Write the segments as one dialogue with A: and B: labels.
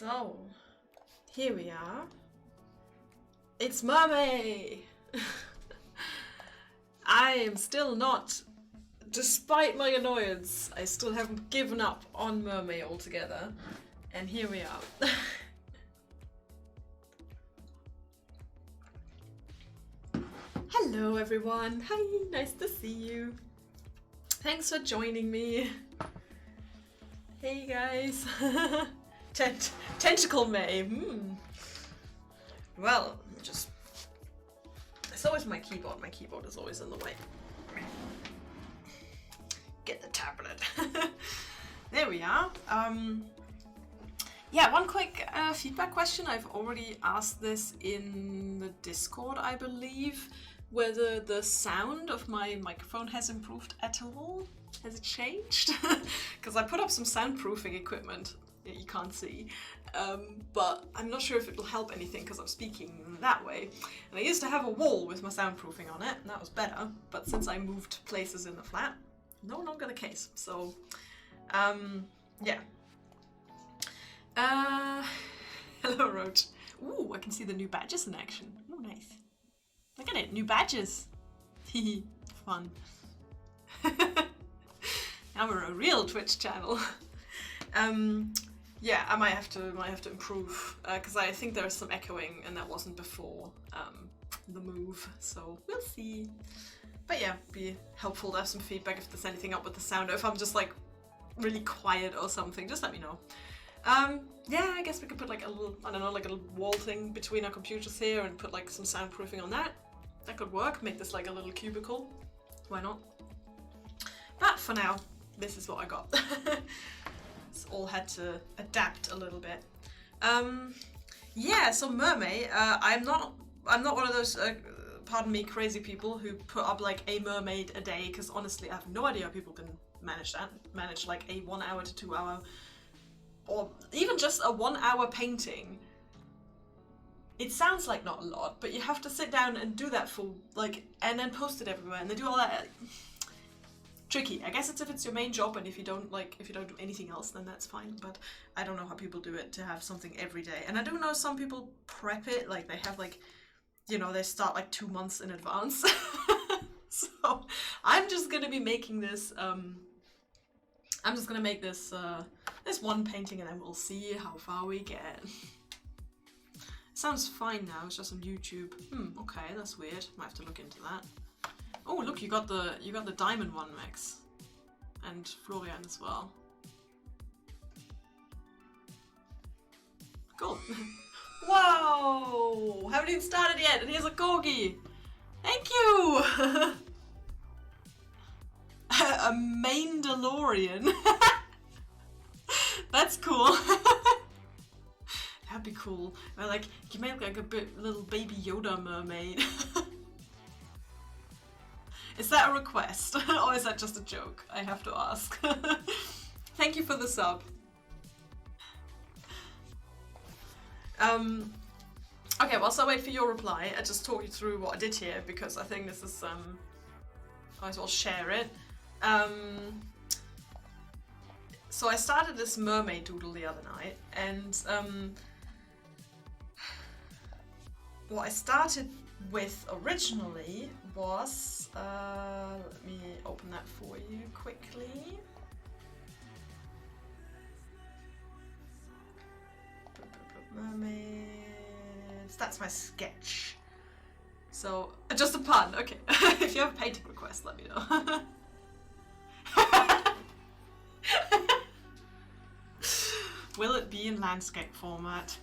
A: So, here we are. It's Mermay! I am still not, despite my annoyance, I still haven't given up on Mermay altogether. And here we are. Hello everyone! Hi, nice to see you. Thanks for joining me. Hey guys. Tentacle May. Well, just... It's always my keyboard. My keyboard is always in the way. Get the tablet. There we are. Yeah, one quick feedback question. I've already asked this in the Discord, I believe, whether the sound of my microphone has improved at all. Has it changed? Because I put up some soundproofing equipment that you can't see, but I'm not sure if it will help anything because I'm speaking that way. And I used to have a wall with my soundproofing on it, and that was better, but since I moved places in the flat, no longer the case. So, yeah. Hello, Roach. Ooh, I can see the new badges in action. Oh, nice. Look at it, new badges. Hehe, fun. Now we're a real Twitch channel. Yeah, I might have to improve because I think there's some echoing, and that wasn't before the move. So we'll see. But yeah, be helpful to have some feedback if there's anything up with the sound, or if I'm just like really quiet or something. Just let me know. Yeah, I guess we could put like a little, I don't know, like a little wall thing between our computers here and put like some soundproofing on that. That could work. Make this like a little cubicle. Why not? But for now, this is what I got. It's all had to adapt a little bit. Yeah, so Mermay, I'm not one of those, pardon me, crazy people who put up like a mermaid a day, because honestly I have no idea how people can manage that. Manage like a 1 hour to 2 hour, or even just a 1 hour painting. It sounds like not a lot, but you have to sit down and do that for like, and then post it everywhere, and they do all that. Tricky. I guess it's if it's your main job, and if you don't do anything else, then that's fine. But I don't know how people do it to have something every day. And I do know some people prep it, like they have like, you know, they start like 2 months in advance. So I'm just gonna be making this. I'm just gonna make this this one painting, and then we'll see how far we get. It sounds fine now. It's just on YouTube. Okay, that's weird. Might have to look into that. Oh, look, you got the diamond one, Max, and Florian as well. Cool. Whoa! Haven't even started yet, and here's a corgi. Thank you. A Mandalorian. That's cool. That'd be cool. Or like, you make like a little baby Yoda mermaid. Is that a request, or is that just a joke? I have to ask. Thank you for the sub. Okay, whilst I wait for your reply, I just talk you through what I did here, because I think this is, I might as well share it. So I started this mermaid doodle the other night, and what I started with originally was, let me open that for you quickly. Mermaids, that's my sketch. So, just a pun, okay. If you have a painting request, let me know. Will it be in landscape format?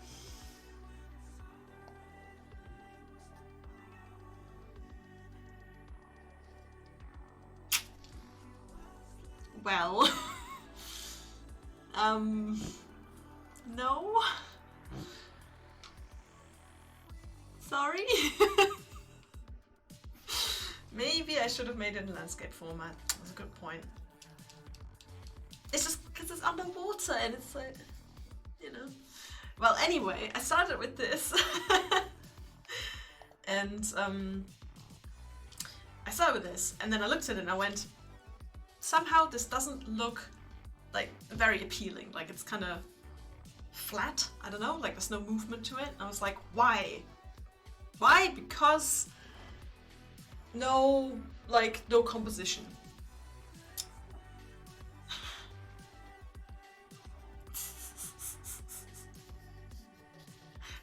A: Well, no. Sorry. Maybe I should have made it in landscape format. That's a good point. It's just because it's underwater and it's like, you know. Well, anyway, I started with this. And I started with this, and then I looked at it and I went, somehow this doesn't look like very appealing. Like, it's kind of flat. I don't know, like there's no movement to it. And I was like, why? Why? Because no composition.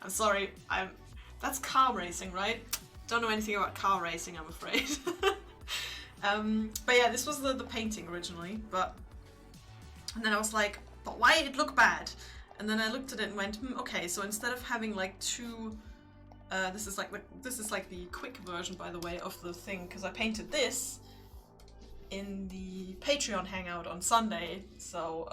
A: I'm sorry, that's car racing, right? Don't know anything about car racing, I'm afraid. But yeah, this was the painting originally, and then I was like, but why it look bad? And then I looked at it and went, okay, so instead of having like two, this is like the quick version, by the way, of the thing, because I painted this in the Patreon hangout on Sunday, so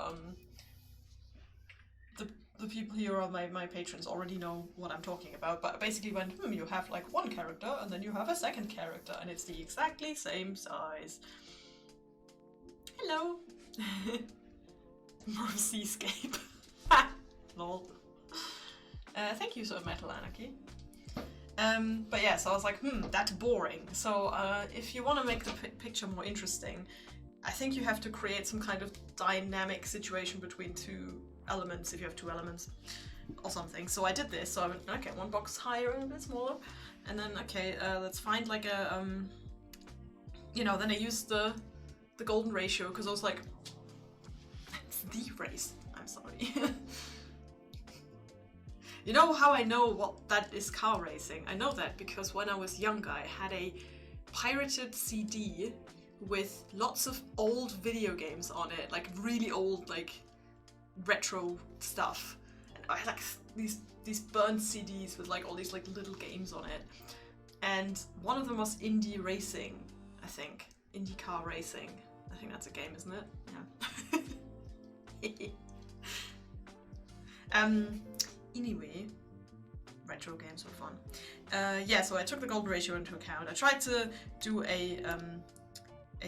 A: the people here are my patrons already know what I'm talking about, but I basically went, you have like one character and then you have a second character and it's the exactly same size. Hello. More seascape. Lol. Thank you, Metal Anarchy. But yeah, so I was like, that's boring. So if you want to make the picture more interesting, I think you have to create some kind of dynamic situation between two elements, if you have two elements or something. So I did this, so I went, okay, one box higher and a bit smaller, and then okay, let's find like a then I used the golden ratio, because I was like, it's the race, I'm sorry. You know how I know what that is car racing? I know that because when I was younger I had a pirated CD with lots of old video games on it, like really old, like retro stuff, and I had like these burned CDs with like all these like little games on it, and one of them was Indie Racing, I think. Indie Car Racing, I think that's a game, isn't it? Yeah. Anyway, retro games were fun. Yeah, so I took the golden ratio into account. I tried to do a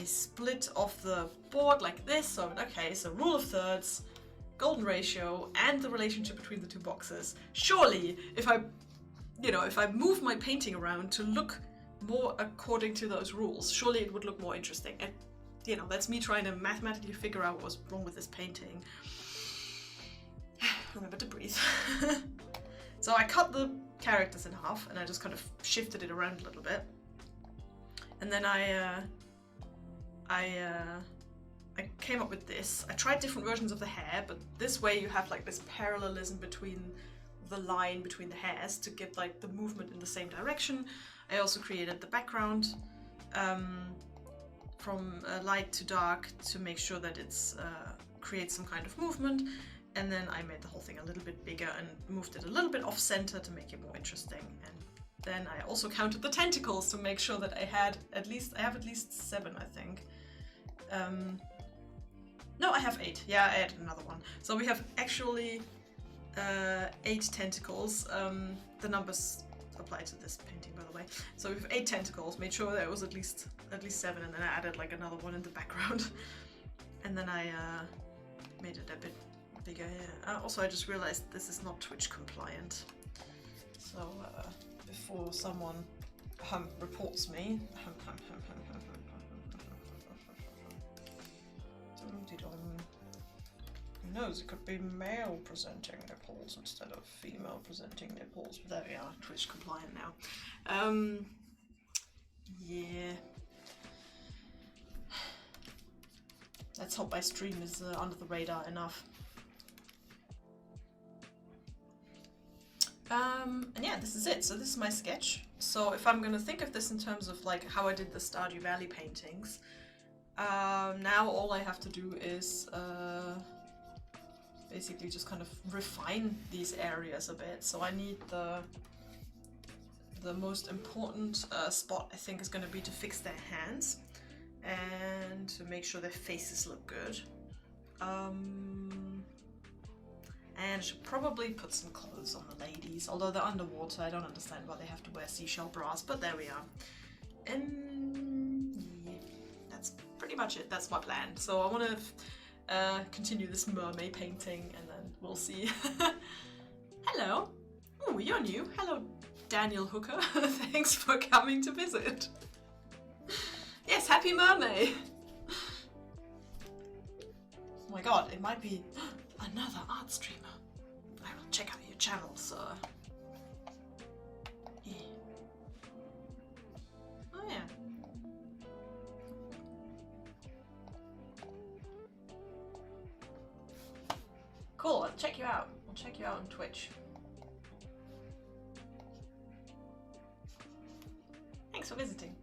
A: split of the board like this, so okay, so rule of thirds, golden ratio, and the relationship between the two boxes. Surely, if I move my painting around to look more according to those rules, surely it would look more interesting. And, that's me trying to mathematically figure out what's wrong with this painting. Remember to breathe. So I cut the characters in half, and I just kind of shifted it around a little bit. And then I came up with this. I tried different versions of the hair, but this way you have like this parallelism between the line between the hairs to get like the movement in the same direction. I also created the background from light to dark to make sure that it's creates some kind of movement. And then I made the whole thing a little bit bigger and moved it a little bit off center to make it more interesting. And then I also counted the tentacles to make sure that I have at least 7, I think. No, I have 8. Yeah, I added another one. So we have actually 8 tentacles. The numbers apply to this painting, by the way. So we have 8 tentacles. Made sure there was at least 7, and then I added like another one in the background. And then I made it a bit bigger here. Also, I just realized this is not Twitch compliant. So before someone reports me, who knows, it could be male presenting nipples instead of female presenting nipples. But there we are, Twitch compliant now. Yeah. Let's hope my stream is under the radar enough. And yeah, this is it. So this is my sketch. So if I'm gonna think of this in terms of like how I did the Stardew Valley paintings, now all I have to do is basically just kind of refine these areas a bit. So I need the most important spot, I think, is going to be to fix their hands and to make sure their faces look good. And I should probably put some clothes on the ladies, although they're underwater. I don't understand why they have to wear seashell bras, but there we are. And yeah, that's pretty much it. That's my plan. So I want to continue this mermaid painting, and then we'll see. Hello. Oh, you're new. Hello, Daniel Hooker. Thanks for coming to visit. Yes, happy mermaid. Oh my god, it might be another art streamer. I will check out your channel, sir. Yeah. Oh yeah. Cool, I'll check you out. I'll check you out on Twitch. Thanks for visiting.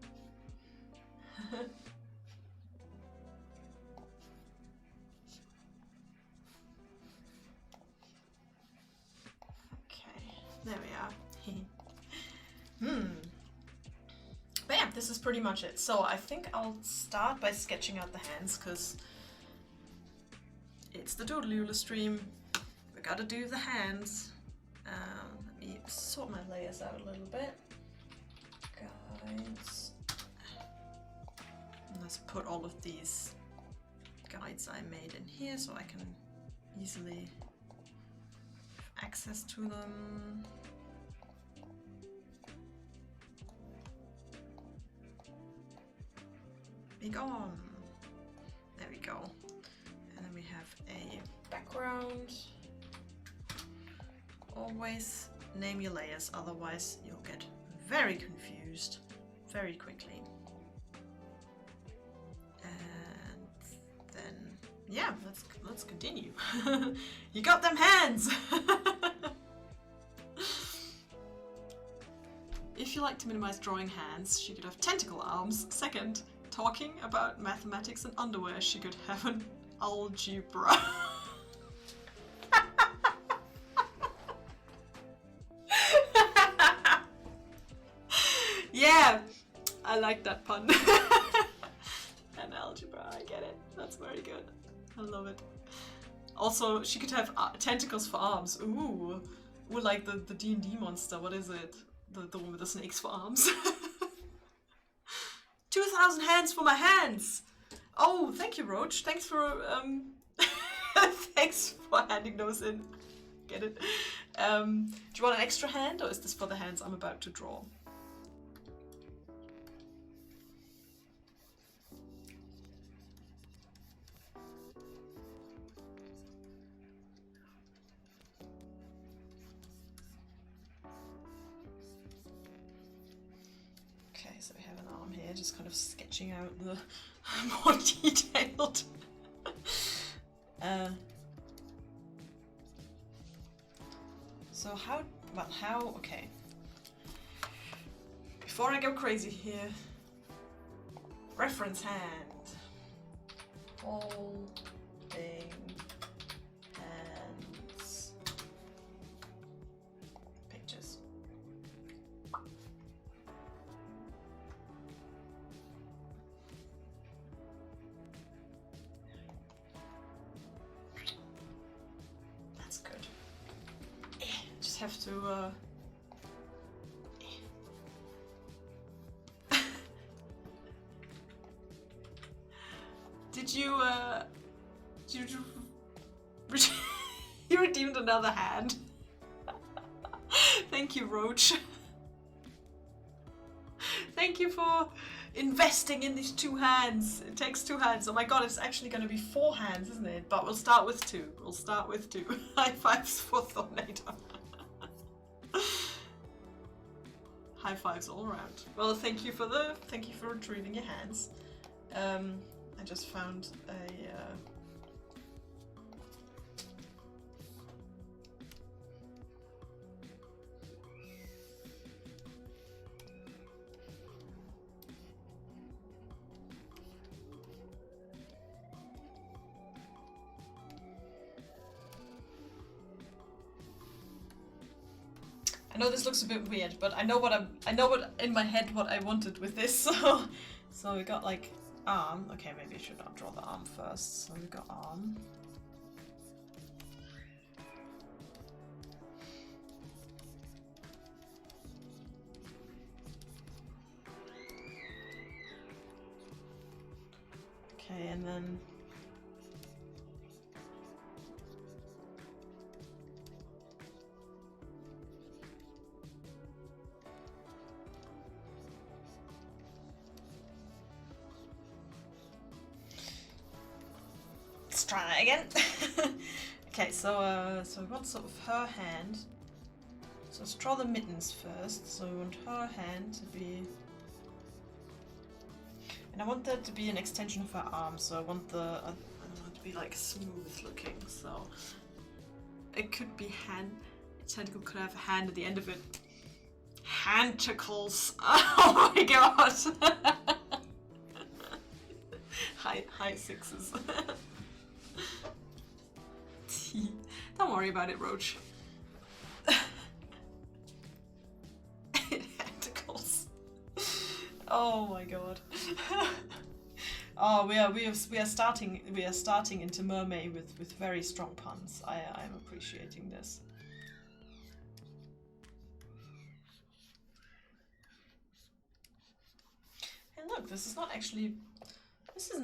A: There we are. But yeah, this is pretty much it. So I think I'll start by sketching out the hands, because it's the doodle stream. We gotta do the hands. Let me sort my layers out a little bit. Guides. And let's put all of these guides I made in here so I can easily access to them. Be gone. There we go. And then we have a background. Always name your layers, otherwise you'll get very confused very quickly. And then yeah, let's continue. You got them hands! If you like to minimize drawing hands, she could have tentacle arms. Second, talking about mathematics and underwear, she could have an algebra. Yeah, I like that pun. An algebra, I get it. That's very good. I love it. Also, she could have tentacles for arms. Ooh, like the D&D monster. What is it? The one with the snakes for arms. 2,000 hands for my hands. Oh, thank you, Roach. Thanks for thanks for handing those in. Get it? Do you want an extra hand, or is this for the hands I'm about to draw? Okay, so we have an arm here, just kind of sketching out the more detailed. So okay. Before I go crazy here, reference hand. Holding hands. Pictures. That's good. Just have to Did you you redeemed another hand? Thank you, Roach. Thank you for investing in these 2 hands. It takes 2 hands. Oh my god, it's actually going to be 4 hands, isn't it? But we'll start with 2. We'll start with 2. High fives for Thornado. High fives all around. Well, thank you for retrieving your hands. I just found a I know this looks a bit weird, but I know what in my head what I wanted with this. So we got like arm. Okay, maybe I should not draw the arm first. So we got arm. Okay, and then let's try that again. Okay, so we want sort of her hand. So let's draw the mittens first. So we want her hand to be... And I want that to be an extension of her arm, so I want it to be like smooth looking, so... It could be hand... Tentacle could have a hand at the end of it. Handtacles! Oh my god! high sixes. Don't worry about it, Roach. Tentacles. Oh my god. Oh, we are starting into Mermay with very strong puns. I'm appreciating this. And look, this isn't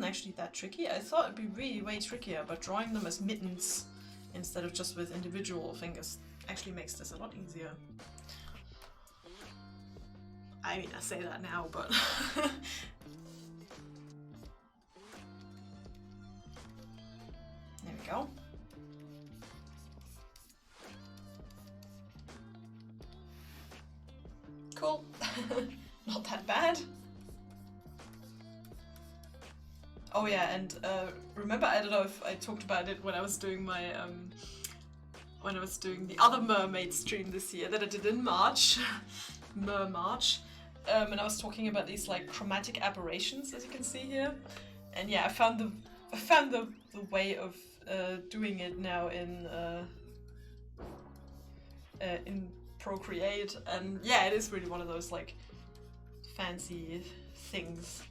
A: actually that tricky. I thought it'd be really way trickier, but drawing them as mittens instead of just with individual fingers actually makes this a lot easier. I mean, I say that now, but... There we go. Cool. Not that bad. Oh yeah, and remember, I don't know if I talked about it when I was doing my when I was doing the other mermaid stream this year that I did in March, March, and I was talking about these like chromatic aberrations, as you can see here, and yeah, I found the way of doing it now in Procreate, and yeah, it is really one of those like fancy things.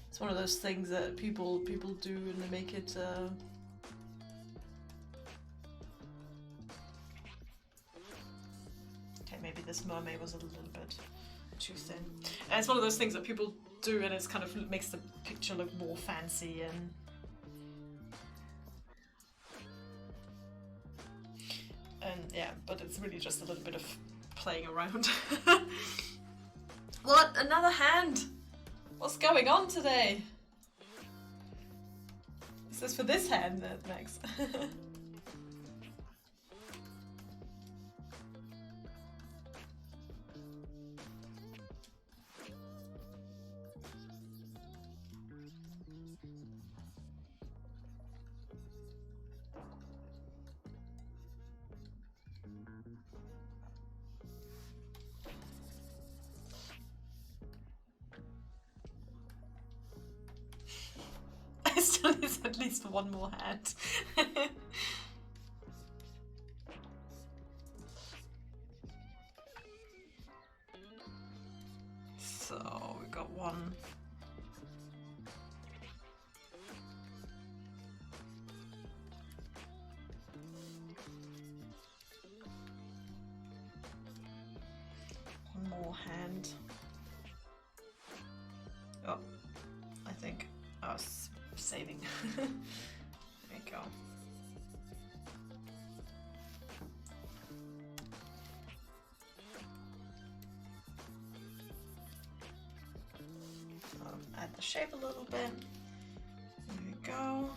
A: It's one of those things that people do and they make it okay, maybe this mermaid was a little bit too thin. And it's one of those things that people do and it's kind of makes the picture look more fancy and yeah, but it's really just a little bit of playing around. What? Another hand? What's going on today? Is this for this hand, Max? I still need at least one more hand. So we got one. One more hand. Oh, I think I was saving. There we go. Add the shape a little bit. There we go.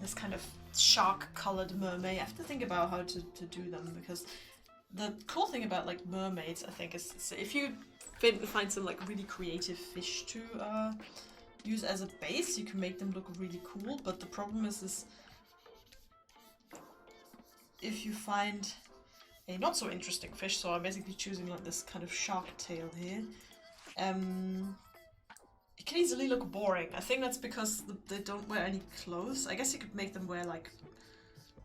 A: This kind of shark-colored mermaid. I have to think about how to do them, because the cool thing about like mermaids, I think, is if you find some like really creative fish to use as a base, you can make them look really cool. But the problem is if you find a not so interesting fish, so I'm basically choosing like this kind of shark tail here, it can easily look boring. I think that's because they don't wear any clothes. I guess you could make them wear like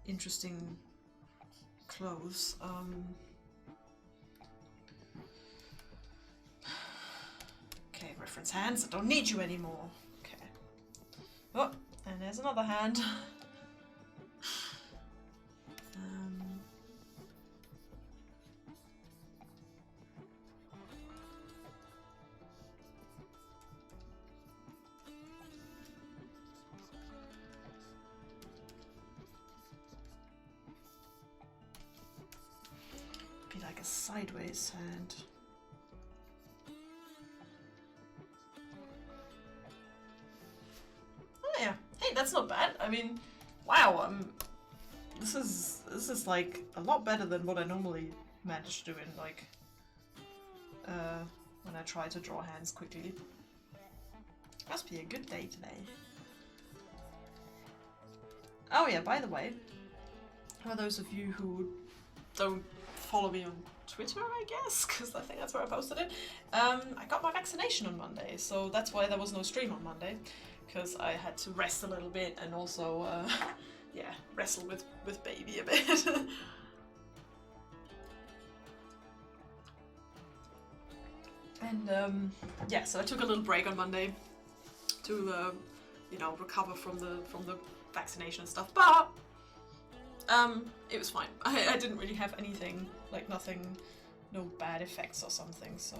A: interesting clothes. Okay, reference hands. I don't need you anymore. Okay. Oh, and there's another hand. like a sideways hand. Oh yeah, hey, that's not bad. I mean, wow, this is like a lot better than what I normally manage to do in like when I try to draw hands quickly. Must be a good day today. Oh yeah, by the way, for those of you who don't follow me on Twitter, I guess, because I think that's where I posted it, I got my vaccination on Monday, so that's why there was no stream on Monday, because I had to rest a little bit and also, yeah, wrestle with baby a bit. And yeah, so I took a little break on Monday to, you know, recover from the vaccination and stuff, but it was fine. I didn't really have anything, like nothing, no bad effects or something, so.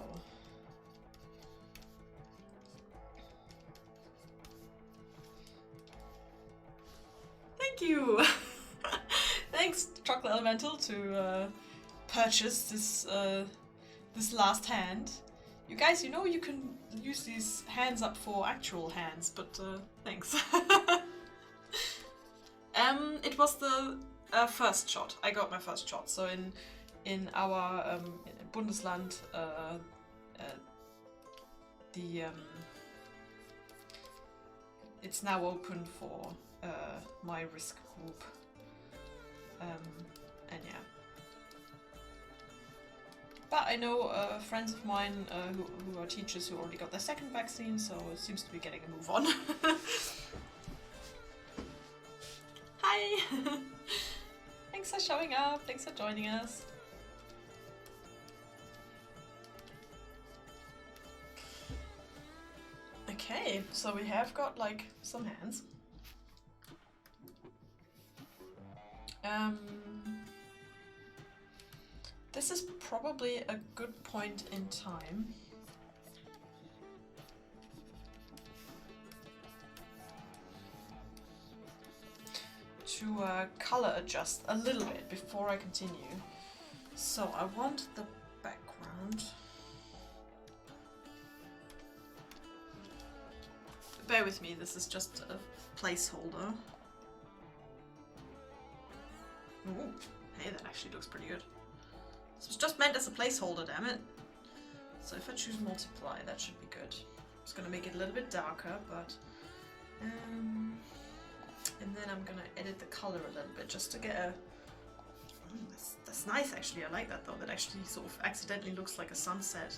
A: Thank you! Thanks, Chocolate Elemental, to purchase this, this last hand. You guys, you know you can use these hands up for actual hands, but thanks. It was the first shot. I got my first shot. So in our Bundesland, it's now open for my risk group, and yeah. But I know friends of mine who are teachers who already got their second vaccine, so it seems to be getting a move on. Hi! Thanks for showing up, thanks for joining us. Okay, so we have got like some hands. This is probably a good point in time to color adjust a little bit before I continue. So I want the background. Bear with me, this is just a placeholder. Ooh, hey, that actually looks pretty good. This was just meant as a placeholder, damn it. So if I choose multiply, that should be good. It's gonna make it a little bit darker, but and then I'm gonna edit the color a little bit just to get a. That's nice actually. I like that though. That actually sort of accidentally looks like a sunset.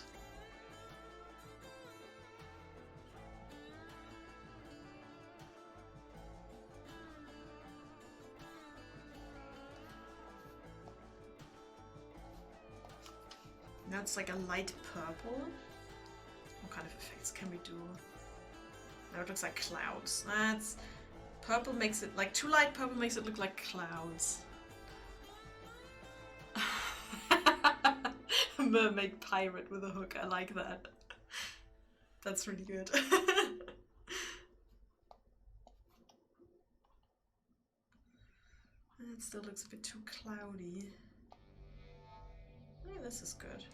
A: Now it's like a light purple. What kind of effects can we do? Now it looks like clouds. That's purple makes it like too light. Purple makes it look like clouds. Mermaid pirate with a hook. I like that. That's really good. It still looks a bit too cloudy. Yeah, this is good.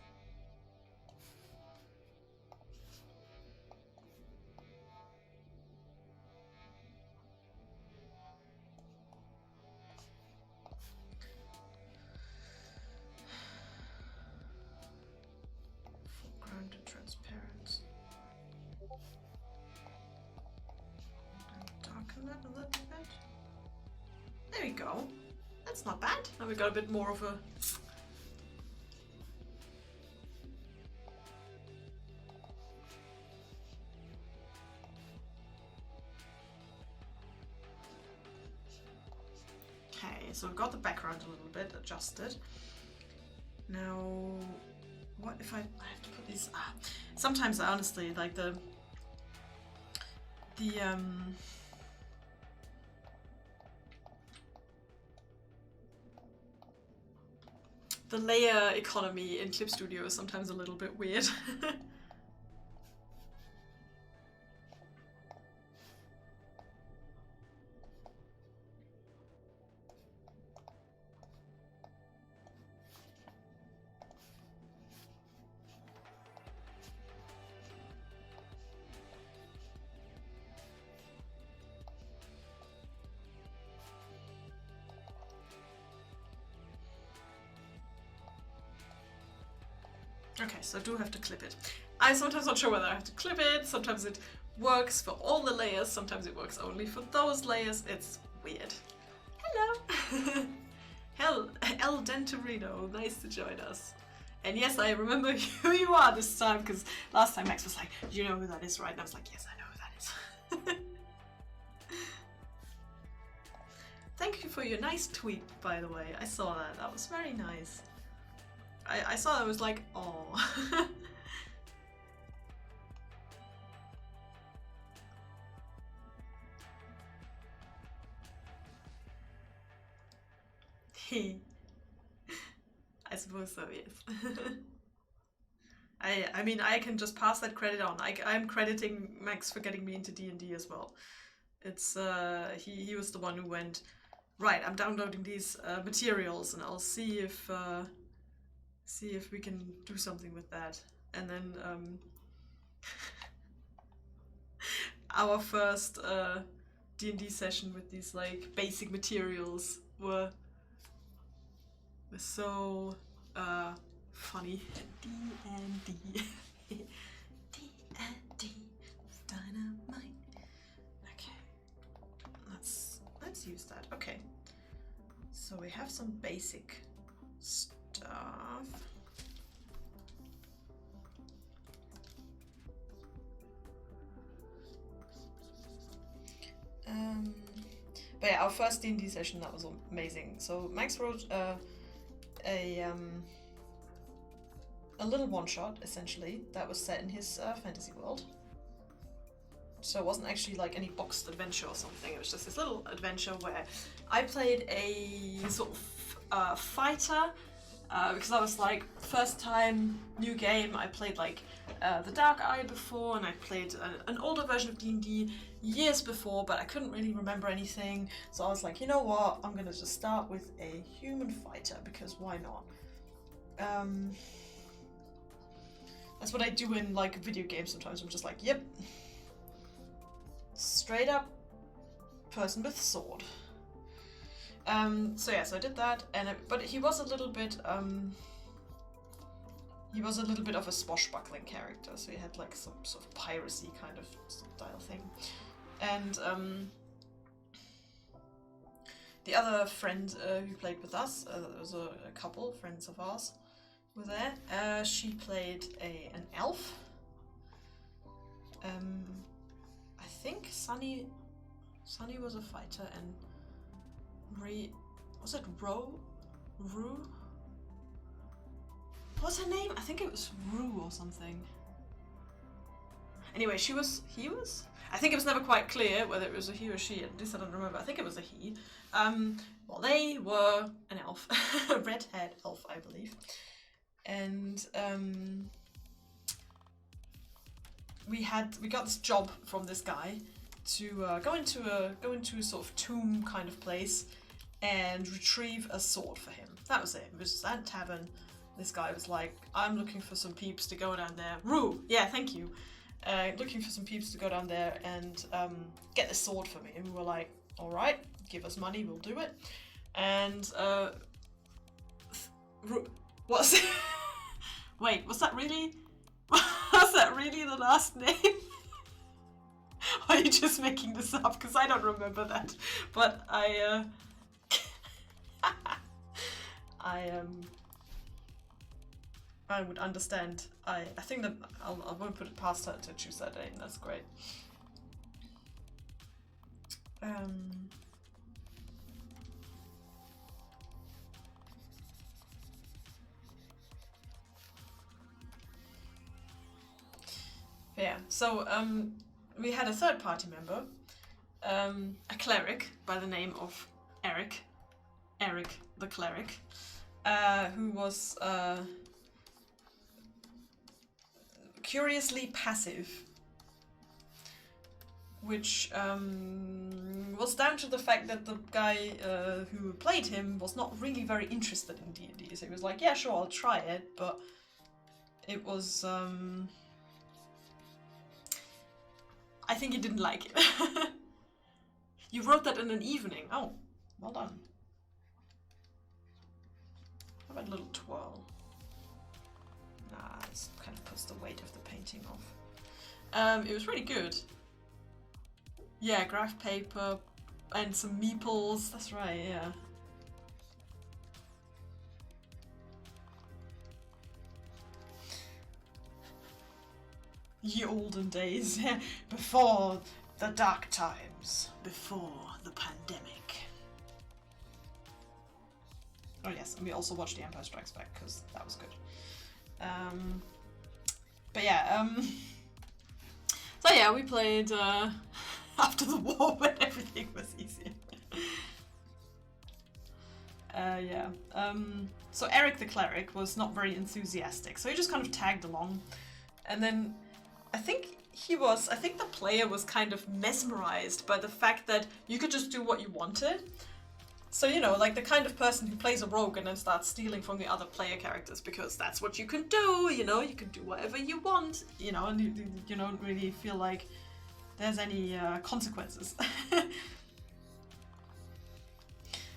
A: Foreground and transparent. Darken that a little bit. There we go. That's not bad. Now we got a bit more of a. So we've got the background a little bit adjusted. Now, what if I have to put these? Sometimes I honestly like the layer economy in Clip Studio is sometimes a little bit weird. Okay, so I do have to clip it. I'm sometimes not sure whether I have to clip it, sometimes it works for all the layers, sometimes it works only for those layers. It's weird. Hello! El Dentorino, nice to join us. And yes, I remember who you are this time, because last time Max was like, you know who that is, right? And I was like, yes, I know who that is. Thank you for your nice tweet, by the way. I saw that. That was very nice. I saw that, I was like, oh. I suppose so, yes. I mean, I can just pass that credit on. I'm crediting Max for getting me into D&D as well. It's he was the one who went, right, I'm downloading these materials and I'll see if we can do something with that. And then our first D&D session with these like basic materials were so funny. D&D. D&D. Dynamite. Okay. Let's use that. Okay. So we have some basic stuff. But yeah, our first D&D session, that was amazing. So Max wrote a little one-shot, essentially, that was set in his fantasy world. So it wasn't actually like any boxed adventure or something, it was just this little adventure where I played a sort of fighter, because I was like, first time, new game. I played like the Dark Eye before, and I played an older version of D&D years before, but I couldn't really remember anything, so I was like, you know what, I'm gonna just start with a human fighter, because why not? That's what I do in like video games sometimes. I'm just like, yep, straight up person with sword. So yeah, so I did that, but he was a little bit of a swashbuckling character, so he had like some sort of piracy kind of style thing. And the other friend who played with us, there was a couple friends of ours were there. She played an elf. I think Sunny was a fighter, and was it Rue? What's her name? I think it was Rue or something. Anyway, he was. I think it was never quite clear whether it was a he or she, at least I don't remember. I think it was a he. Well, they were an elf, a red-haired elf, I believe. And we got this job from this guy to go into a sort of tomb kind of place and retrieve a sword for him. That was it. It was at a tavern. This guy was like, I'm looking for some peeps to go down there. Rue! Yeah, thank you. Looking for some peeps to go down there and get this sword for me. And we were like, alright, give us money, we'll do it. And what's it? Wait, was that really the last name? Or are you just making this up? Because I don't remember that. But I would understand. I think that I won't put it past her to choose that name. That's great. Yeah, so we had a third party member, a cleric by the name of Eric the cleric, who was curiously passive, which was down to the fact that the guy who played him was not really very interested in D&D. So he was like, yeah, sure, I'll try it, but it was... I think he didn't like it. You wrote that in an evening. Oh, well done. How about a little twirl? Nah, This kind of puts the weight of the painting off. It was really good. Yeah, graph paper and some meeples. That's right, yeah. Ye olden days, before the dark times, before the pandemic. Oh yes, and we also watched The Empire Strikes Back because that was good. But yeah, so yeah, we played after the war when everything was easier. Yeah. So Eric the cleric was not very enthusiastic, so he just kind of tagged along, and then I think the player was kind of mesmerized by the fact that you could just do what you wanted. So, you know, like the kind of person who plays a rogue and then starts stealing from the other player characters because that's what you can do, you know, you can do whatever you want, you know, and you don't really feel like there's any consequences.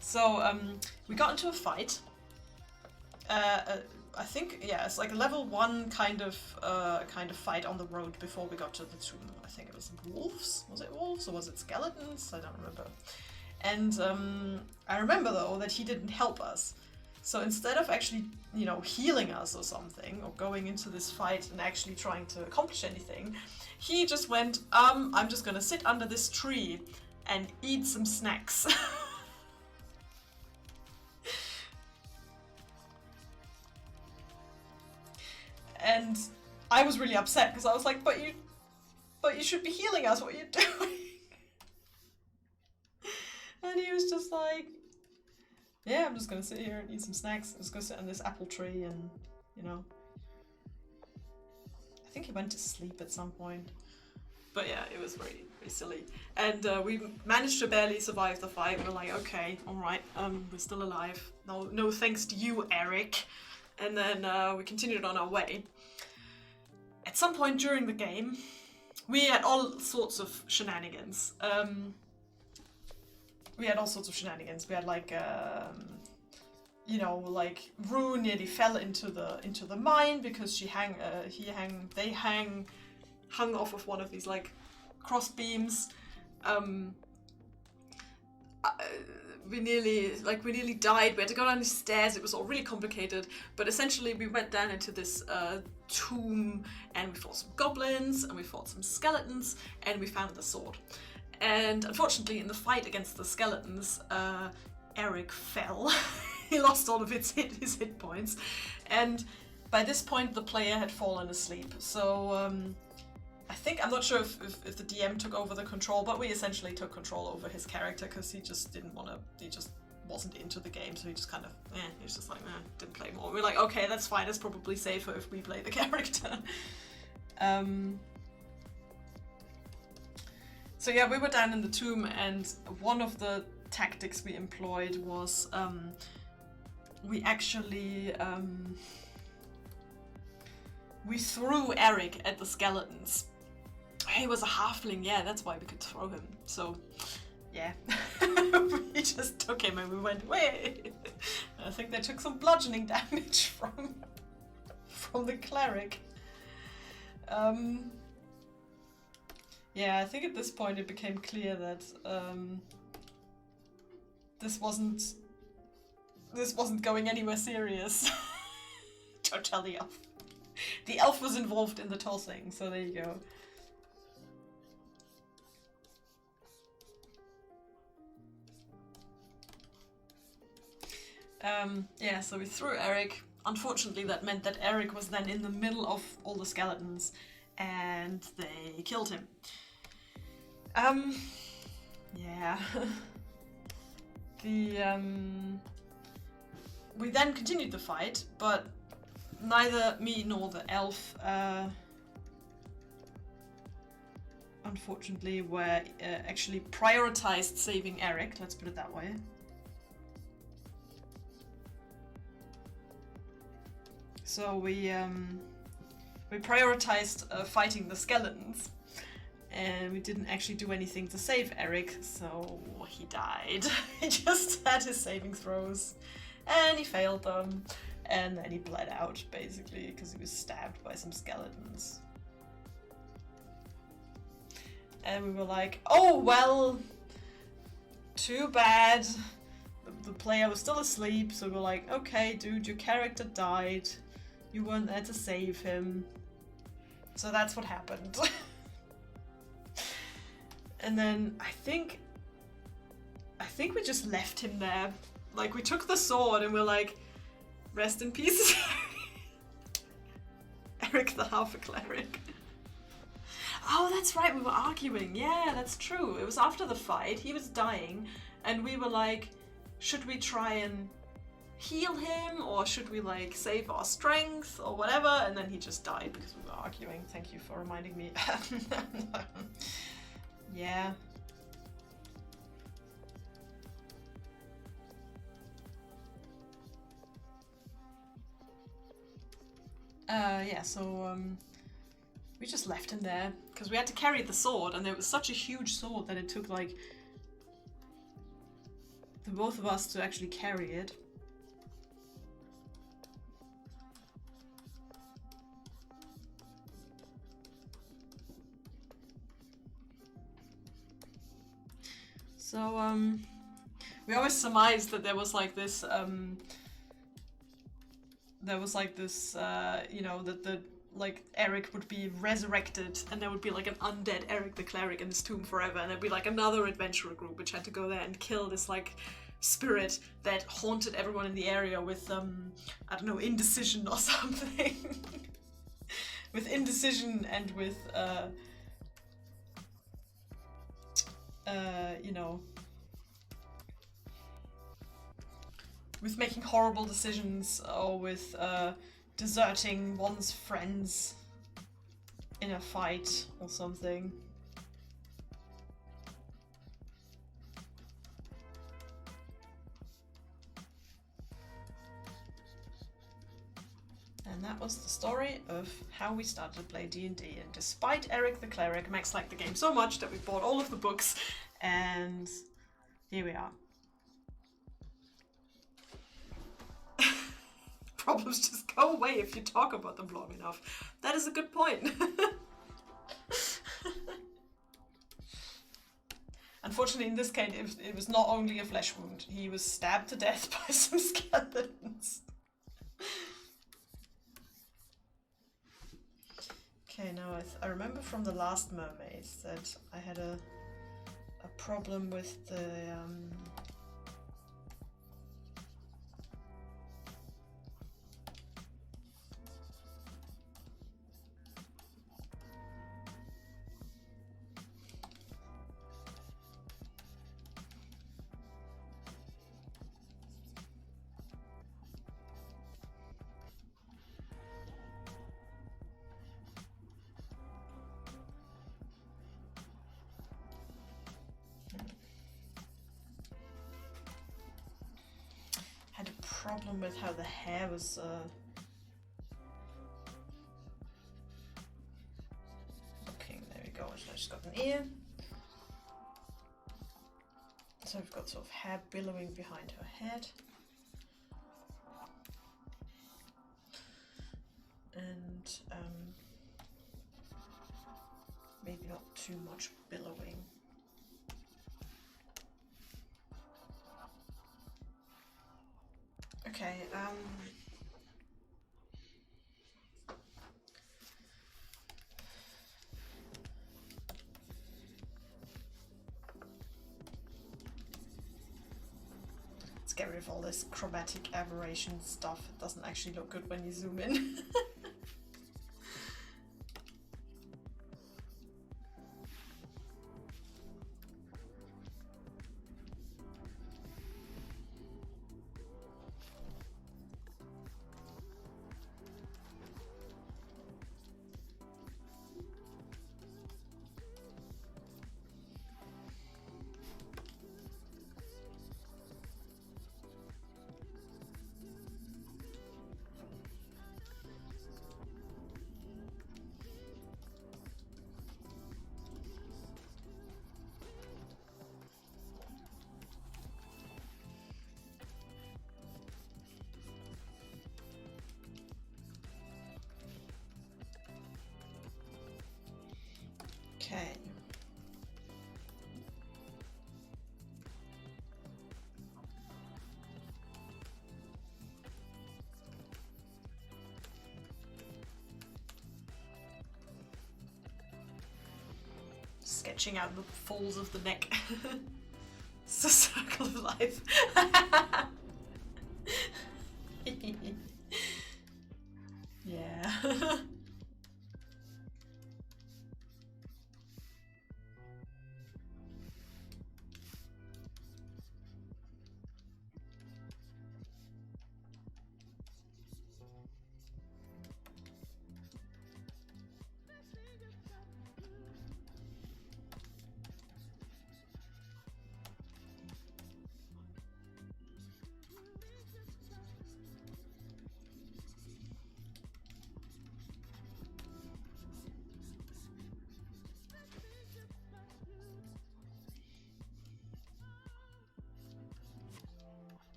A: So, we got into a fight. I think, yeah, it's like a level 1 kind of fight on the road before we got to the tomb. I think it was wolves. Was it wolves or was it skeletons? I don't remember. And I remember though that he didn't help us. So instead of actually, you know, healing us or something, or going into this fight and actually trying to accomplish anything, he just went, I'm just gonna sit under this tree and eat some snacks. And I was really upset because I was like, but you should be healing us, what are you doing? And he was just like, yeah, I'm just gonna sit here and eat some snacks. I'm just gonna sit on this apple tree and, you know. I think he went to sleep at some point. But yeah, it was very, very silly. And we managed to barely survive the fight. We're like, okay, alright, we're still alive. No thanks to you, Eric. And then we continued on our way. At some point during the game, we had all sorts of shenanigans. We had like, you know, like Rue nearly fell into the mine because they hung off of one of these like cross beams. We nearly died. We had to go down the stairs. It was all really complicated. But essentially, we went down into this tomb, and we fought some goblins, and we fought some skeletons, and we found the sword. And unfortunately, in the fight against the skeletons, Eric fell. He lost all of his hit points, and by this point, the player had fallen asleep. So I'm not sure if the DM took over the control, but we essentially took control over his character because he just wasn't into the game, so he just kind of, he was just like, didn't play more. We're like, okay, that's fine, it's probably safer if we play the character. So yeah, we were down in the tomb, and one of the tactics we employed was, we actually, we threw Eric at the skeletons. He was a halfling, yeah, that's why we could throw him. So, yeah, we just took him and we went, wait. I think they took some bludgeoning damage from the cleric. Yeah, I think at this point it became clear that this wasn't going anywhere serious. Don't tell the elf. The elf was involved in the tossing, so there you go. Yeah, so we threw Eric. Unfortunately, that meant that Eric was then in the middle of all the skeletons, and they killed him. Yeah. We then continued the fight, but neither me nor the elf, unfortunately, were actually prioritized saving Eric, let's put it that way. So we prioritized fighting the skeletons, and we didn't actually do anything to save Eric, so he died. He just had his saving throws, And he failed them. And then he bled out, basically, because he was stabbed by some skeletons. And we were like, oh, well, too bad. The player was still asleep, so we were like, okay, dude, your character died. You weren't there to save him. So that's what happened. And then I think we just left him there. Like, we took the sword and we're like, rest in peace, Eric the half-cleric. Oh, that's right, we were arguing. Yeah, that's true. It was after the fight, he was dying, and we were like, should we try and heal him, or should we like save our strength, or whatever? And then he just died because we were arguing. Thank you for reminding me. Yeah. Yeah, so we just left him there because we had to carry the sword, and it was such a huge sword that it took like the both of us to actually carry it. So we always surmised that there was like this you know, that the like Eric would be resurrected, and there would be like an undead Eric the cleric in his tomb forever, and there'd be like another adventurer group which had to go there and kill this like spirit that haunted everyone in the area with I don't know, indecision or something. With indecision and with you know, with making horrible decisions, or with deserting one's friends in a fight or something. And that was the story of how we started to play D&D. And despite Eric the Cleric, Max liked the game so much that we bought all of the books, and here we are. Problems just go away if you talk about them long enough. That is a good point. Unfortunately, in this case, it was not only a flesh wound. He was stabbed to death by some skeletons. Okay, now I remember from the last Mermaids that I had a problem with the problem with how the hair was looking. There we go. I just got an ear. So we've got sort of hair billowing behind her head. And maybe not too much billowing. Okay, let's get rid of all this chromatic aberration stuff. It doesn't actually look good when you zoom in. Okay. Sketching out the folds of the neck. It's the circle of life. Yeah.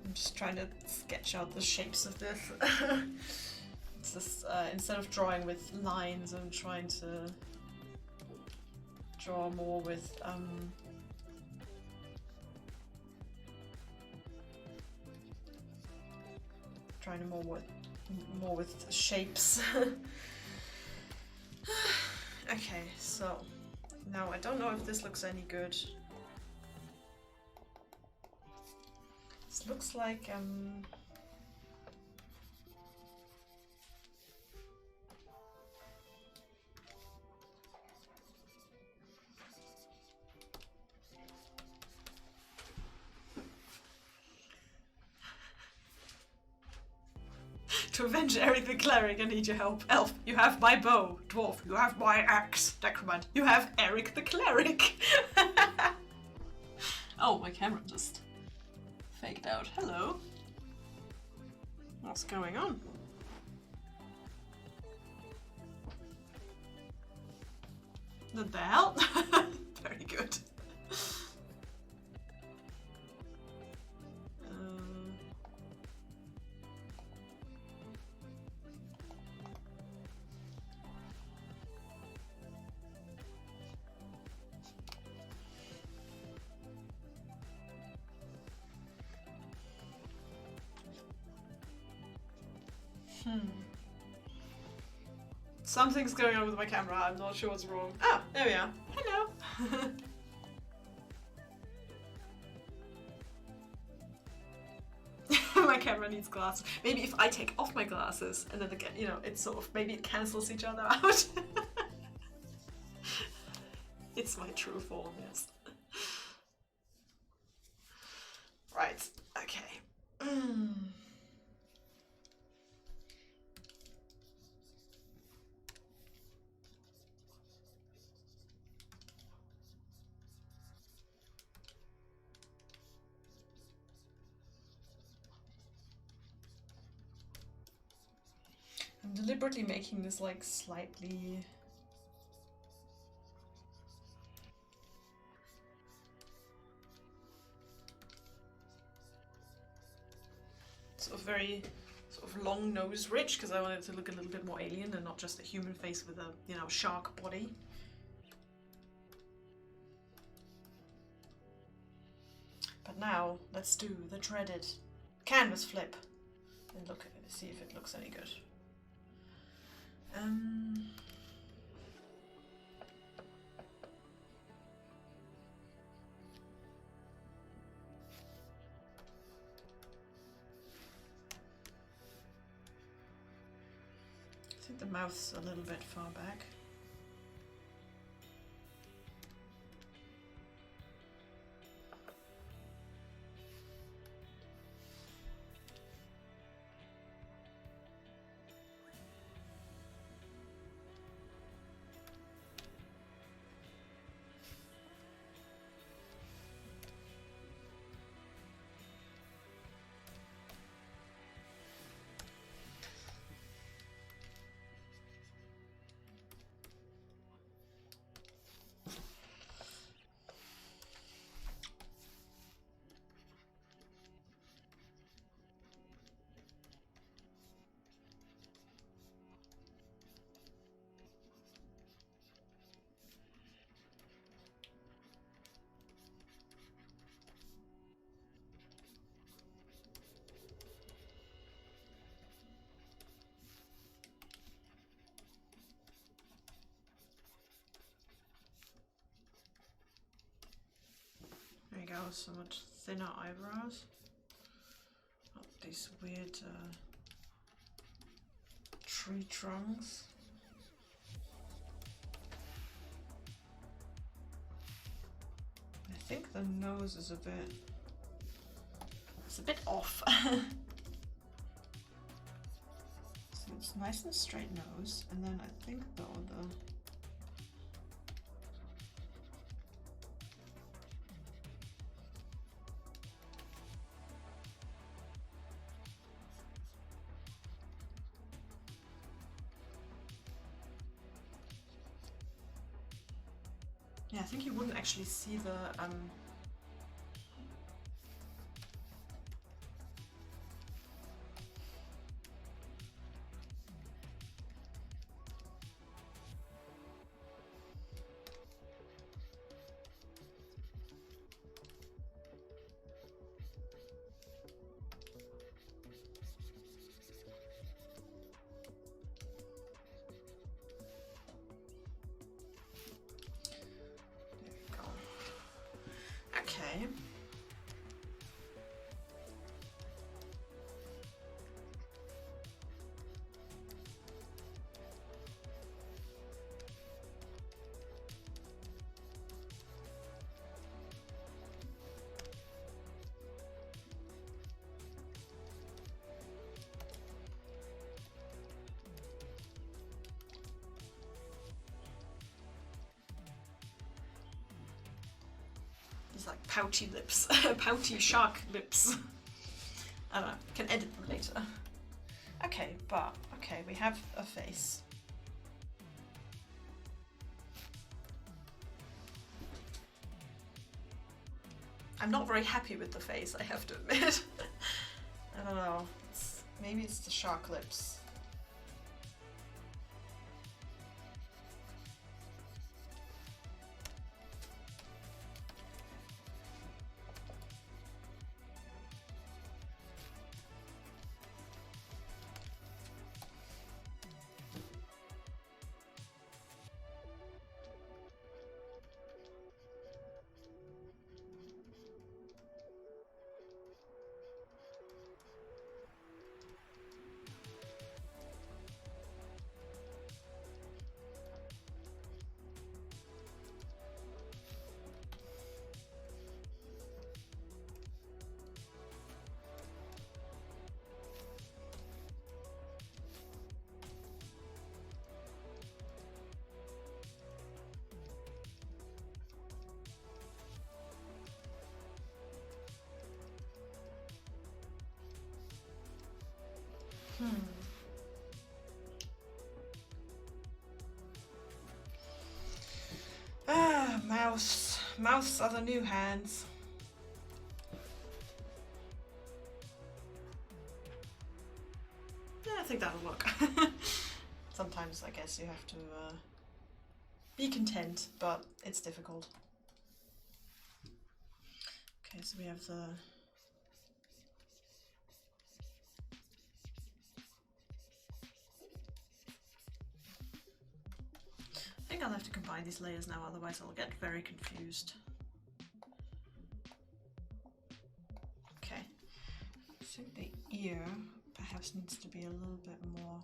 A: I'm just trying to sketch out the shapes of this. It's just, instead of drawing with lines, I'm trying to draw more with trying to more with shapes. Okay, so now I don't know if this looks any good. This looks like to avenge Eric the Cleric, I need your help. Elf, you have my bow. Dwarf, you have my axe. Necromant, you have Eric the Cleric. Oh, my camera just faked out. Hello. What's going on? What the hell? Very good. Something's going on with my camera, I'm not sure what's wrong. Ah, there we are. Hello! My camera needs glasses. Maybe if I take off my glasses and then again, you know, it's sort of, maybe it cancels each other out. It's my true form, yes. Right, okay. I'm deliberately making this like slightly sort of very sort of long nose ridge because I wanted it to look a little bit more alien and not just a human face with a, you know, shark body. But now let's do the dreaded canvas flip and look, see if it looks any good. I think the mouth's a little bit far back. nose so much thinner eyebrows. Not these weird tree trunks. I think the nose is a bit... it's a bit off. So it's nice and straight nose, and then I think though the... yeah, I think you wouldn't actually see the okay. These like pouty lips, pouty shark lips. I don't know, can edit them later. Okay, but, okay, we have a face. I'm not very happy with the face, I have to admit. I don't know, maybe it's the shark lips. Ah, mouse. Mouths are the new hands. Yeah, I think that'll work. Sometimes I guess you have to be content, but it's difficult. Okay, so we have the... I think I'll have to combine these layers now, otherwise I'll get very confused. Okay, I think the ear perhaps needs to be a little bit more...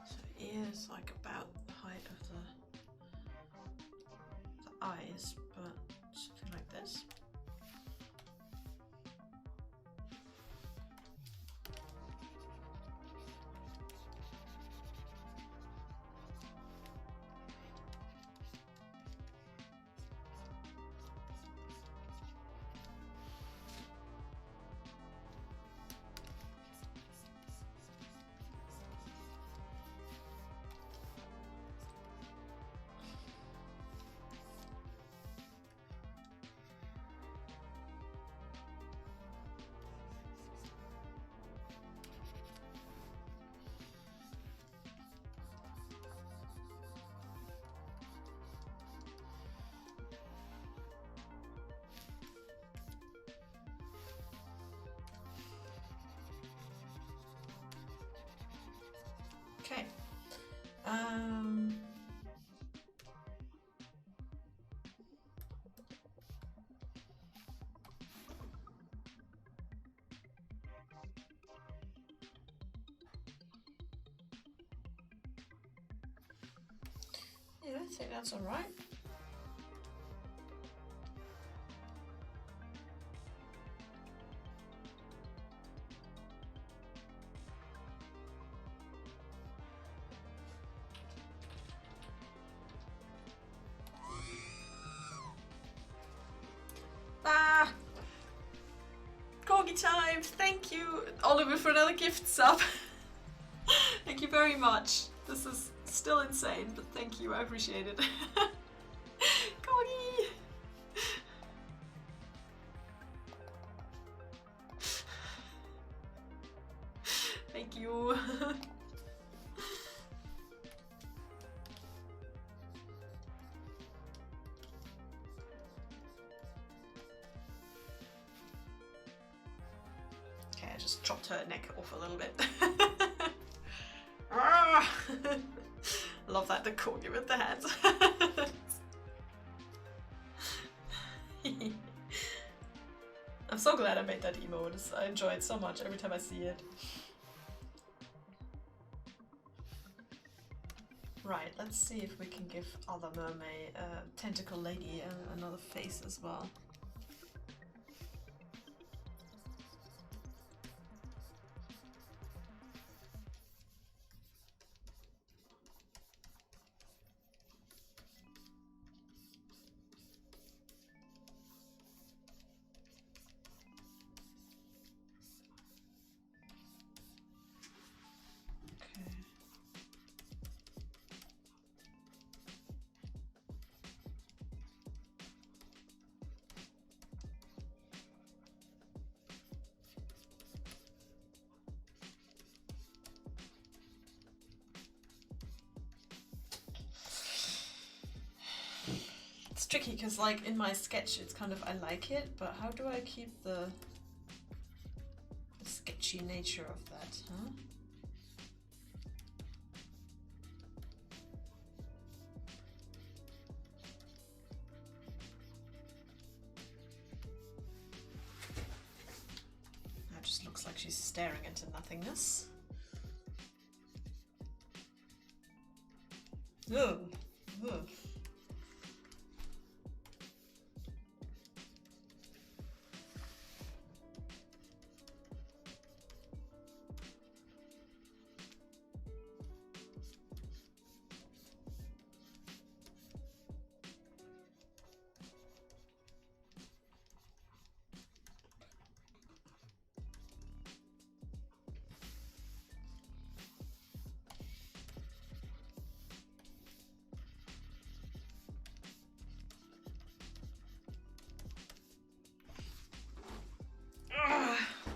A: So ear is like about the height of the eyes, but something like this. Okay, Yeah, I think that's alright. Ah! Corgi time! Thank you, Oliver, for another gift sub. Thank you very much. This is still insane, but thank you, I appreciate it. Corgi! Thank you. Okay, I just chopped her neck off a little bit. I love that, the corgi with the hands. I'm so glad I made that emote. I enjoy it so much every time I see it. Right, let's see if we can give other Mermay, Tentacle Lady, another face as well. It's tricky because, like, in my sketch it's kind of, I like it, but how do I keep the sketchy nature of that, huh? That just looks like she's staring into nothingness. Ugh. Ugh.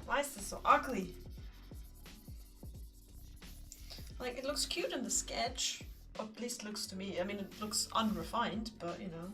A: Why is this so ugly? Like, it looks cute in the sketch, or at least looks to me. I mean, it looks unrefined, but you know.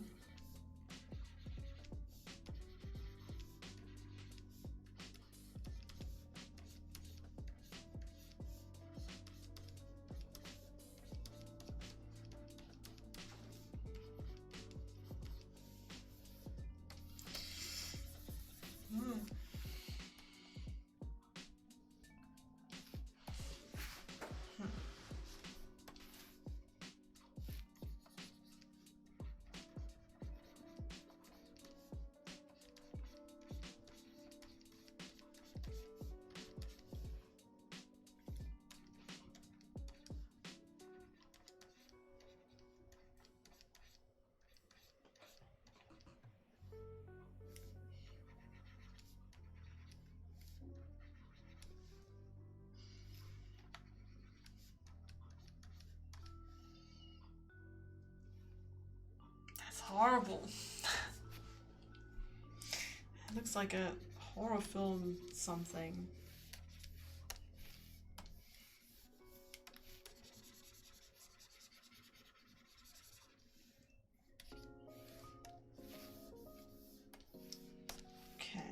A: Horrible. It looks like a horror film something. Okay.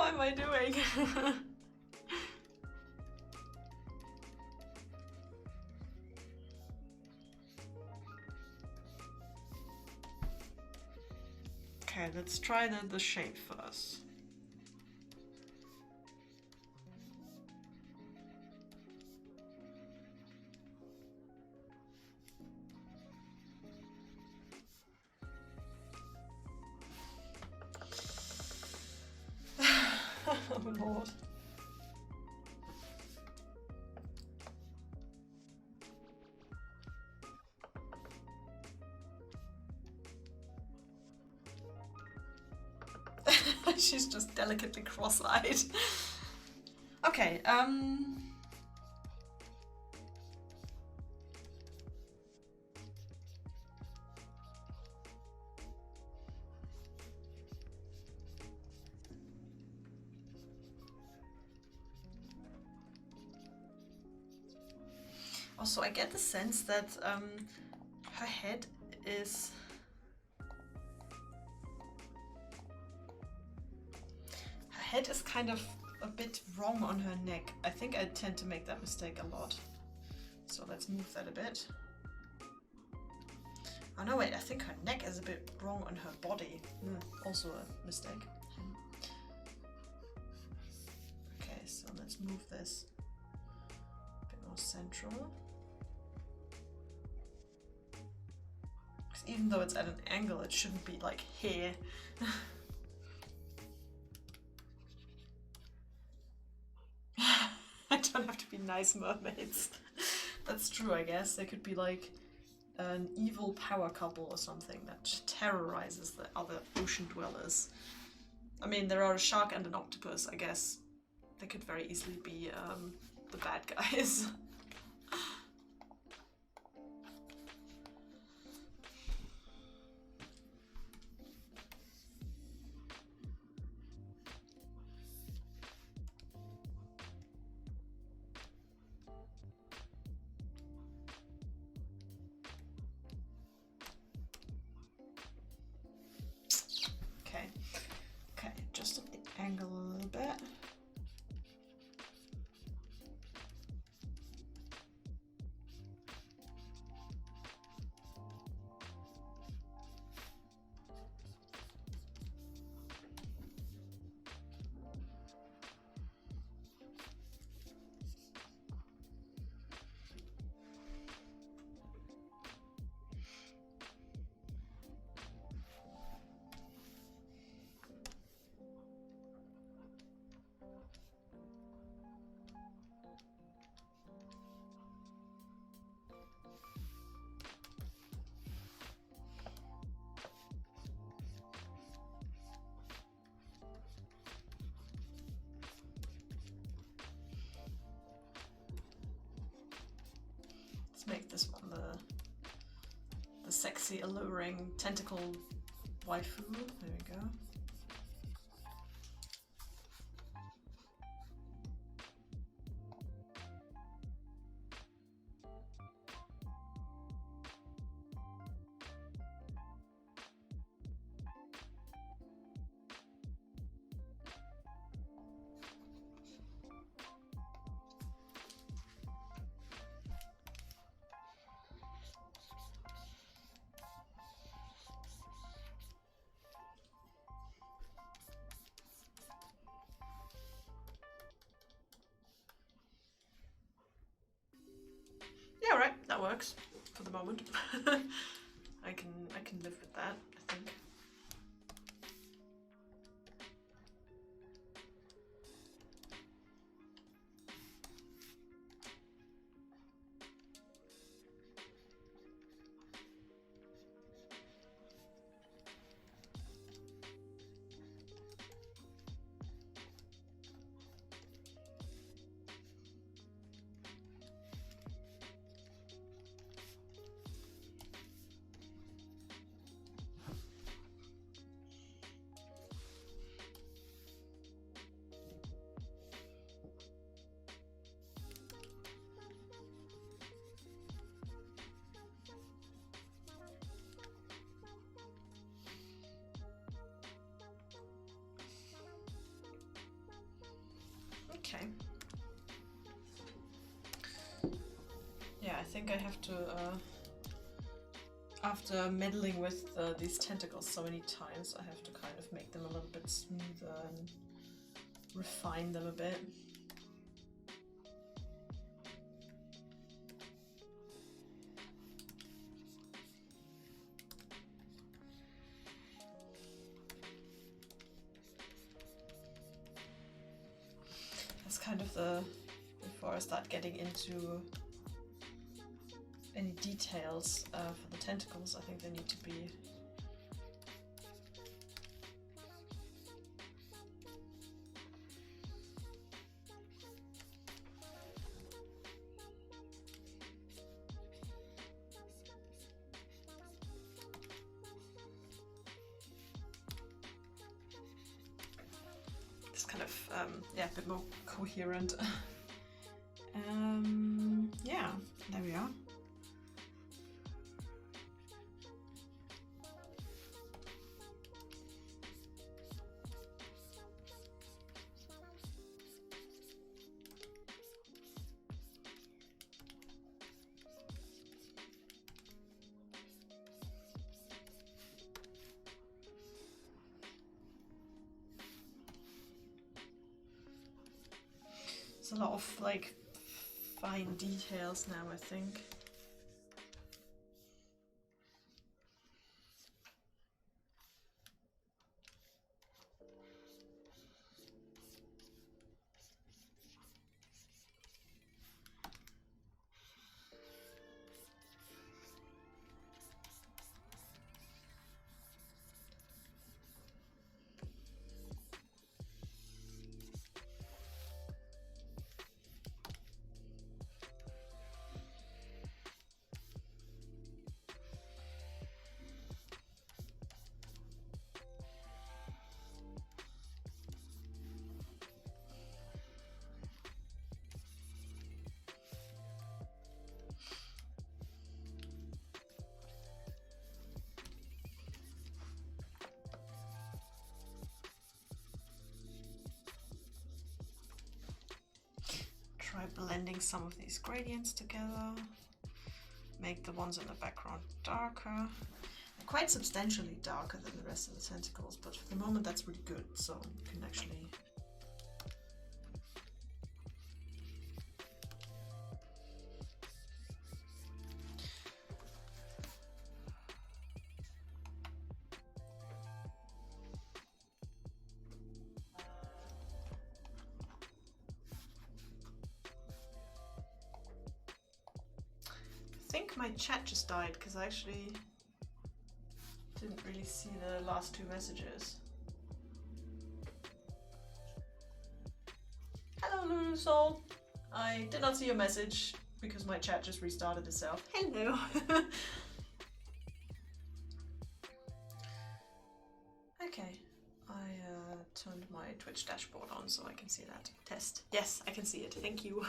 A: What am I doing? Okay, let's try the shape first. Oh Lord. She's just delicately cross-eyed. Okay, also I get the sense that her head is... Her head is kind of a bit wrong on her neck. I think I tend to make that mistake a lot. So let's move that a bit. Oh no, wait, I think her neck is a bit wrong on her body. Also a mistake. Okay, so let's move this a bit more central. Because even though it's at an angle, it shouldn't be like here. I don't have to be nice mermaids. That's true, I guess. They could be like an evil power couple or something that terrorizes the other ocean dwellers. I mean, there are a shark and an octopus, I guess. They could very easily be the bad guys. Okay, just at the angle a little bit. Make this one the sexy, alluring tentacle waifu. There we go. Yeah, right, that works for the moment. I can live with that, I think. Okay. Yeah, I think I have to, after meddling with these tentacles so many times, I have to kind of make them a little bit smoother and refine them a bit. That's kind of the, before I start getting into any details for the tentacles, I think they need to be just kind of yeah, a bit more coherent. Yeah, there we are. There's a lot of like fine details now, I think. Try blending some of these gradients together, make the ones in the background darker. They're quite substantially darker than the rest of the tentacles, but for the moment that's really good, so you can actually I think my chat just died because I actually didn't really see the last two messages. Hello Lulu Soul! I did not see your message because my chat just restarted itself. Hello! Okay, I turned my Twitch dashboard on so I can see that. Test. Yes, I can see it. Thank you.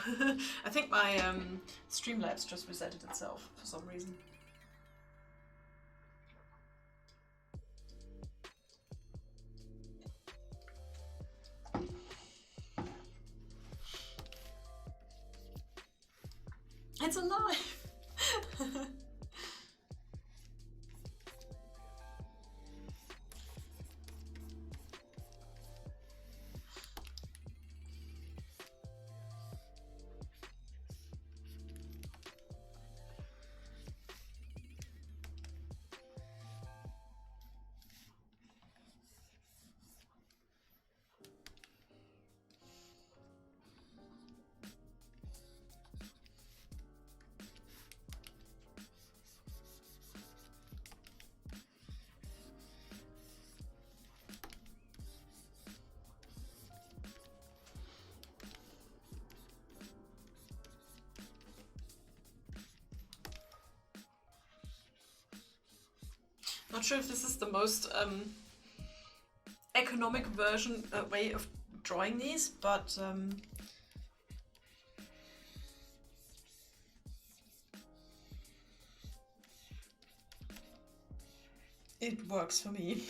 A: I think my Streamlabs just resetted itself for some reason. It's alive! Not sure if this is the most economic version way of drawing these, but it works for me.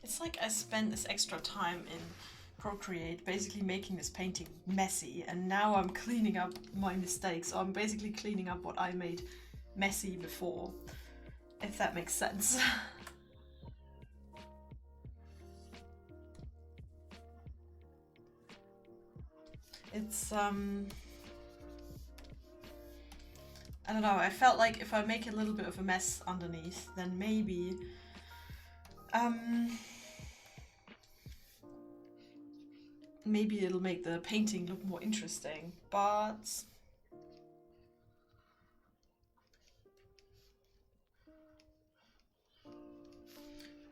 A: It's like I spent this extra time in Procreate basically making this painting messy, and now I'm cleaning up my mistakes. So I'm basically cleaning up what I made messy before, if that makes sense. It's I don't know, I felt like if I make a little bit of a mess underneath, then maybe maybe it'll make the painting look more interesting, but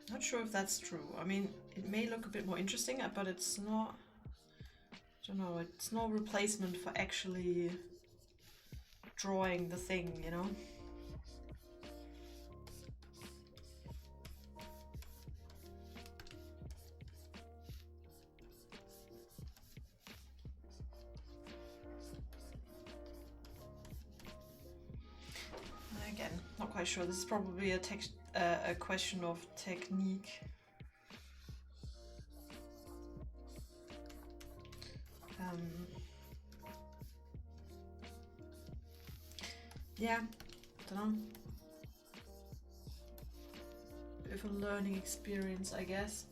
A: not sure if that's true. I mean, it may look a bit more interesting, but it's not, I don't know, it's no replacement for actually drawing the thing, you know? Again, not quite sure. This is probably a question of technique. Yeah, don't know. Bit of a learning experience, I guess.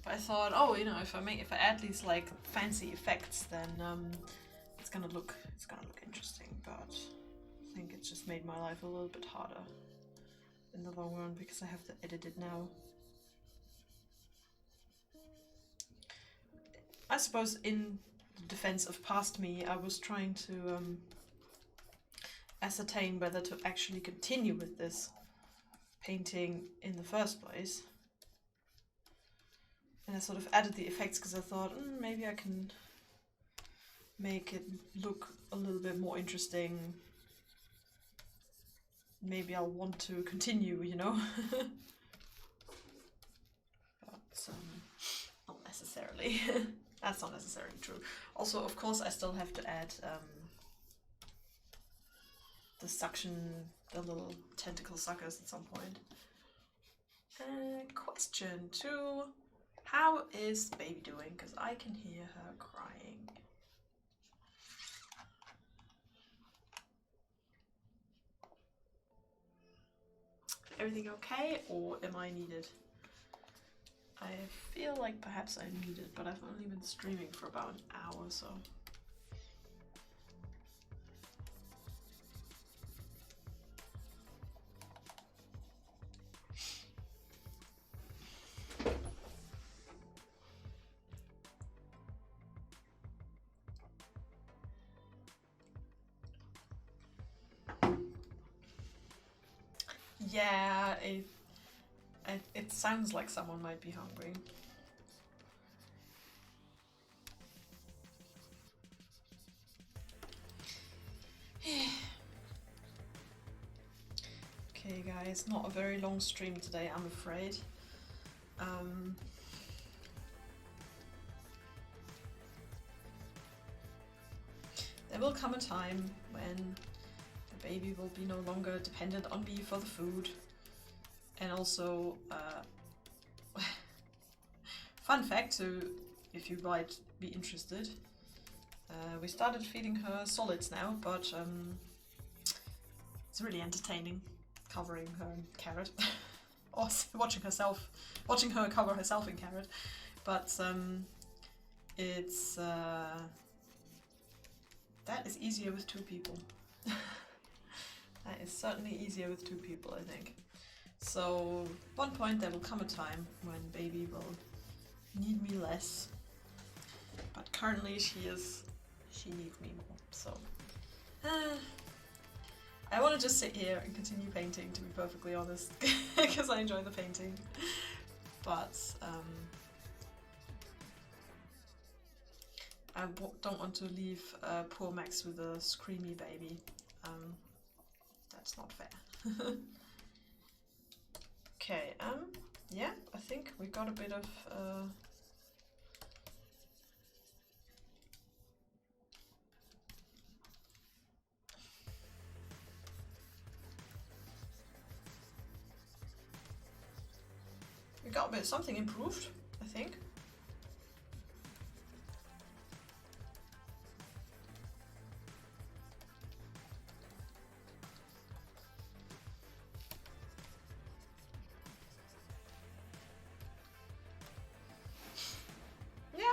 A: But I thought, oh, you know, if I add these like fancy effects, then it's gonna look interesting. But I think it just made my life a little bit harder in the long run because I have to edit it now. I suppose in the defense of past me, I was trying to ascertain whether to actually continue with this painting in the first place. And I sort of added the effects because I thought maybe I can make it look a little bit more interesting. Maybe I'll want to continue, you know? But not necessarily. That's not necessarily true. Also, of course, I still have to add the the little tentacle suckers at some point. Question 2. How is baby doing? Because I can hear her crying. Everything okay, or am I needed? I feel like perhaps I'm needed, but I've only been streaming for about an hour, so. Yeah, it sounds like someone might be hungry. Okay guys, not a very long stream today, I'm afraid. There will come a time when the baby will be no longer dependent on me for the food. And also, fun fact, so if you might be interested, we started feeding her solids now, but it's really entertaining covering her in carrot. Or watching her cover herself in carrot. But it's that is easier with 2 people. That is certainly easier with 2 people, I think. So at one point there will come a time when baby will need me less. But currently she needs me more. So I want to just sit here and continue painting, to be perfectly honest, because I enjoy the painting. But I don't want to leave poor Max with a screamy baby. That's not fair. Okay, yeah, I think we got a bit of we got a bit something improved, I think. Yeah.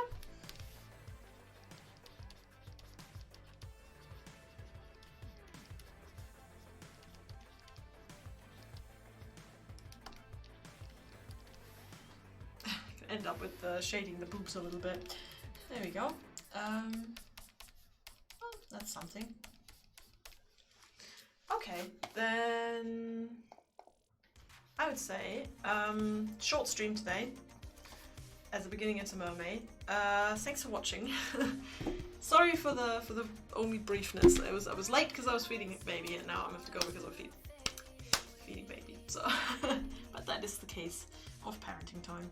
A: End up with shading the boobs a little bit. There we go. Well, that's something. Okay, then I would say short stream today as a beginning into Mermay. Thanks for watching. Sorry for the only briefness. I was late because I was feeding baby, and now I have to go because I'm feeding baby. So, but that is the case of parenting time.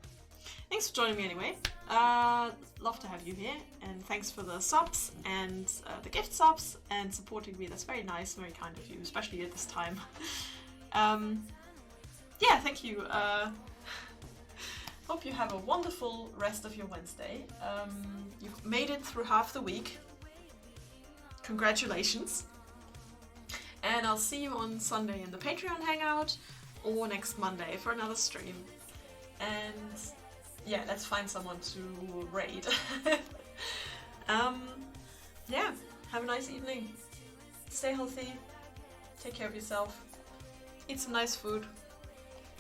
A: Thanks for joining me anyway. Love to have you here, and thanks for the subs and the gift subs and supporting me. That's very nice, very kind of you, especially at this time. Yeah, thank you. Hope you have a wonderful rest of your Wednesday. You've made it through half the week. Congratulations. And I'll see you on Sunday in the Patreon hangout or next Monday for another stream. And yeah, let's find someone to raid. Yeah, have a nice evening. Stay healthy. Take care of yourself. Eat some nice food.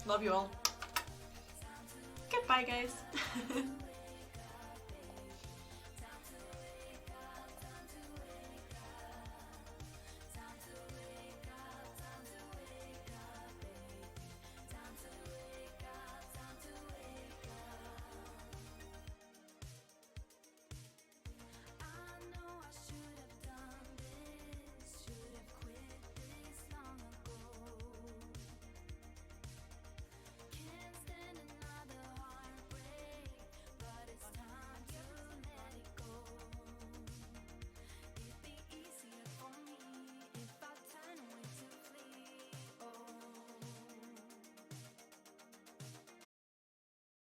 A: Love you all. Goodbye, guys.